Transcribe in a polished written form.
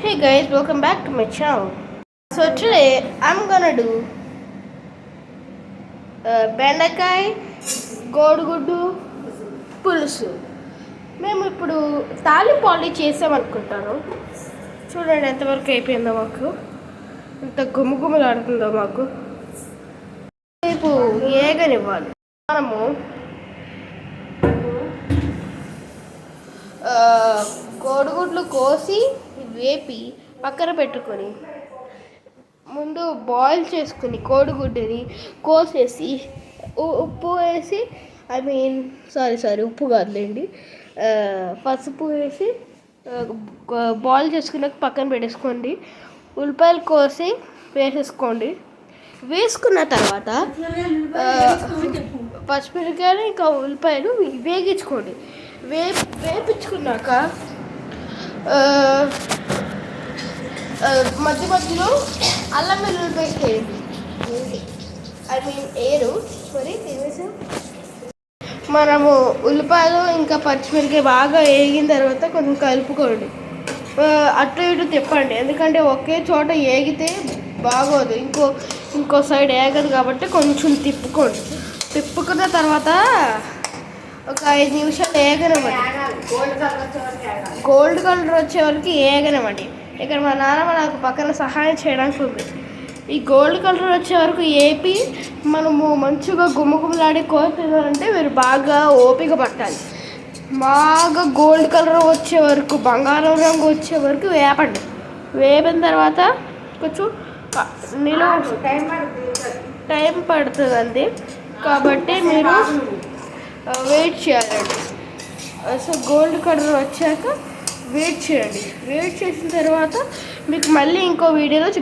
Hey guys, welcome back to my channel. So today I'm gonna do బెండకాయ కోడిగుడ్డు పులుసు. మేము ఇప్పుడు తాలింపు చేసామనుకుంటాను. చూడండి ఎంతవరకు అయిపోయిందో, మాకు ఎంత గుమ్ముగుమ్మలాడుతుందో. మాకు రేపు ఏగనివ్వాలి. మనము కోడిగుడ్లు కోసి వేపి పక్కన పెట్టుకొని ముందు బాయిల్ చేసుకుని కోడిగుడ్డుని కోసేసి ఉప్పు వేసి ఉప్పు కాదులేండి, పసుపు వేసి బాయిల్ చేసుకున్నాక పక్కన పెట్టేసుకోండి. ఉల్లిపాయలు కోసి వేసేసుకోండి. వేసుకున్న తర్వాత పచ్చిమిరపకాయలు ఇంకా ఉల్లిపాయలు వేగించుకోండి. వేపించుకున్నాక మధ్య మధ్యలో అల్లం వెల్లుల్లి పేస్ట్ వేయండి. మనము ఉల్లిపాయలు ఇంకా పచ్చిమిరపకాయ బాగా వేగిన తర్వాత కొంచెం కలుపుకోండి. అటు ఇటు తిప్పండి, ఎందుకంటే ఒకే చోట ఏగితే బాగోదు, ఇంకో సైడ్ ఏగదు కాబట్టి కొంచెం తిప్పుకోండి. తిప్పుకున్న తర్వాత ఒక 5 నిమిషాలు ఏగనివ్వండి. గోల్డ్ కలర్ వచ్చే వరకు ఏగనివ్వండి. ఇక్కడ మా నాన్నమ్మ నాకు పక్కన సహాయం చేయడానికి ఉంది. ఈ గోల్డ్ కలర్ వచ్చే వరకు ఏపి మనము మంచిగా గుమ్మగుమ్మలాడి కోరుతున్నారంటే మీరు బాగా ఓపిక పట్టాలి. బాగా గోల్డ్ కలర్ వచ్చే వరకు, బంగారం రంగు వచ్చే వరకు వేపండి. వేపిన తర్వాత కొంచెం టైం పడుతుందండి, కాబట్టి మీరు వెయిట్ చేయాలండి. సో గోల్డ్ కలర్ వచ్చాక వెయిట్ చేయండి. వెయిట్ చేసిన తర్వాత మీకు మళ్ళీ ఇంకో వీడియోలో